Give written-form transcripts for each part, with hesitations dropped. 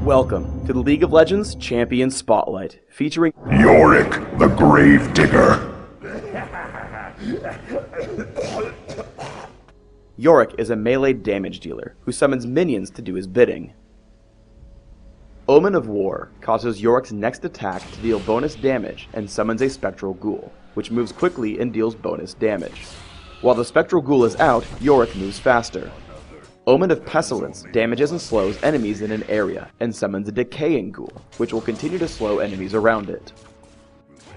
Welcome to the League of Legends Champion Spotlight, featuring Yorick, the Gravedigger. Yorick is a melee damage dealer who summons minions to do his bidding. Omen of War causes Yorick's next attack to deal bonus damage and summons a Spectral Ghoul, which moves quickly and deals bonus damage. While the Spectral Ghoul is out, Yorick moves faster. Omen of Pestilence damages and slows enemies in an area and summons a Decaying Ghoul, which will continue to slow enemies around it.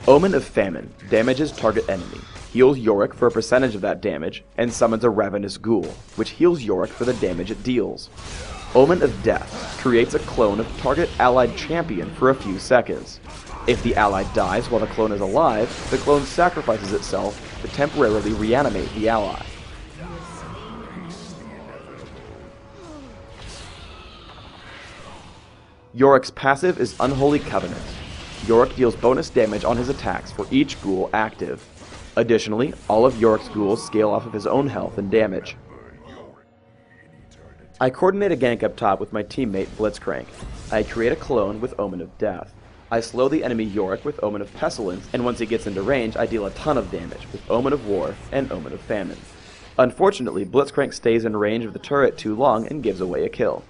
Omen of Famine damages target enemy, heals Yorick for a percentage of that damage, and summons a Ravenous Ghoul, which heals Yorick for the damage it deals. Omen of Death creates a clone of target allied champion for a few seconds. If the ally dies while the clone is alive, the clone sacrifices itself to temporarily reanimate the ally. Yorick's passive is Unholy Covenant. Yorick deals bonus damage on his attacks for each ghoul active. Additionally, all of Yorick's ghouls scale off of his own health and damage. I coordinate a gank up top with my teammate Blitzcrank. I create a clone with Omen of Death. I slow the enemy Yorick with Omen of Pestilence, and once he gets into range, I deal a ton of damage with Omen of War and Omen of Famine. Unfortunately, Blitzcrank stays in range of the turret too long and gives away a kill.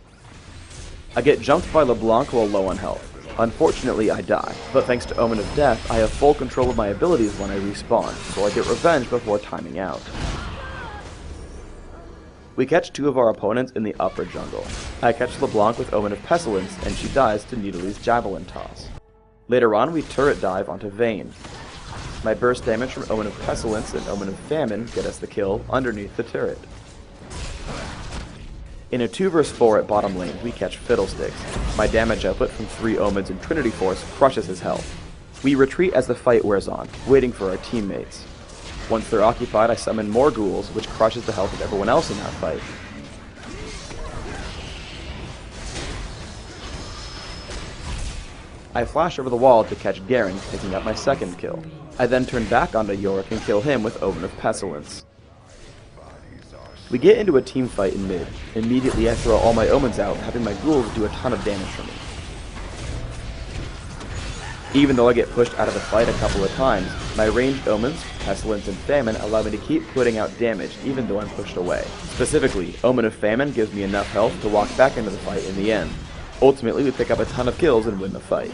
I get jumped by LeBlanc while low on health. Unfortunately, I die, but thanks to Omen of Death, I have full control of my abilities when I respawn, so I get revenge before timing out. We catch two of our opponents in the upper jungle. I catch LeBlanc with Omen of Pestilence, and she dies to Needley's Javelin Toss. Later on, we turret dive onto Vayne. My burst damage from Omen of Pestilence and Omen of Famine get us the kill underneath the turret. In a 2 vs 4 at bottom lane, we catch Fiddlesticks. My damage output from 3 Omens and Trinity Force crushes his health. We retreat as the fight wears on, waiting for our teammates. Once they're occupied, I summon more ghouls, which crushes the health of everyone else in that fight. I flash over the wall to catch Garen, picking up my second kill. I then turn back onto Yorick and kill him with Omen of Pestilence. We get into a team fight in mid. Immediately I throw all my Omens out, having my ghouls do a ton of damage for me. Even though I get pushed out of the fight a couple of times, my ranged Omens, Pestilence, and Famine allow me to keep putting out damage even though I'm pushed away. Specifically, Omen of Famine gives me enough health to walk back into the fight in the end. Ultimately, we pick up a ton of kills and win the fight.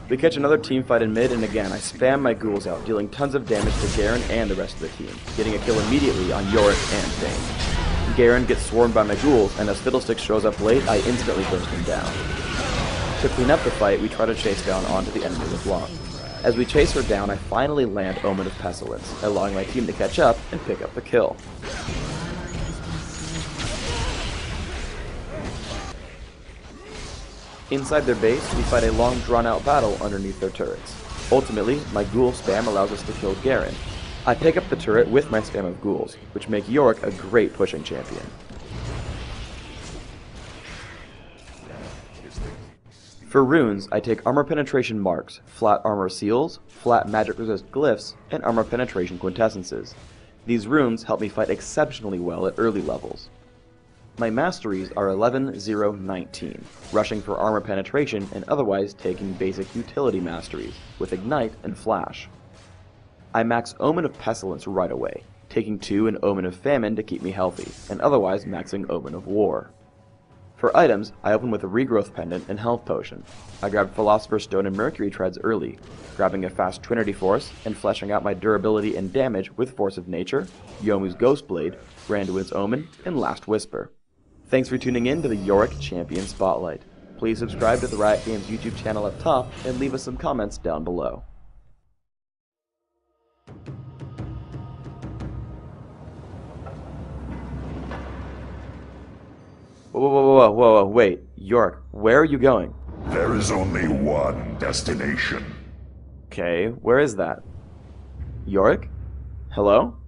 We catch another team fight in mid, and again I spam my ghouls out, dealing tons of damage to Garen and the rest of the team, getting a kill immediately on Yorick and Vayne. Garen gets swarmed by my ghouls, and as Fiddlesticks shows up late, I instantly burst him down. To clean up the fight, we try to chase down onto the enemy LeBlanc. As we chase her down, I finally land Omen of Pestilence, allowing my team to catch up and pick up the kill. Inside their base, we fight a long drawn-out battle underneath their turrets. Ultimately, my ghoul spam allows us to kill Garen. I pick up the turret with my spam of ghouls, which make Yorick a great pushing champion. For runes, I take armor penetration marks, flat armor seals, flat magic resist glyphs, and armor penetration quintessences. These runes help me fight exceptionally well at early levels. My masteries are 11, 0, 19, rushing for armor penetration and otherwise taking basic utility masteries, with Ignite and Flash. I max Omen of Pestilence right away, taking 2 in Omen of Famine to keep me healthy, and otherwise maxing Omen of War. For items, I open with a Regrowth Pendant and Health Potion. I grab Philosopher's Stone and Mercury Treads early, grabbing a fast Trinity Force and fleshing out my durability and damage with Force of Nature, Yomu's Ghost Blade, Randuin's Omen, and Last Whisper. Thanks for tuning in to the Yorick Champion Spotlight. Please subscribe to the Riot Games YouTube channel up top and leave us some comments down below. Whoa, wait. Yorick, where are you going? There is only one destination. Okay, where is that? Yorick? Hello?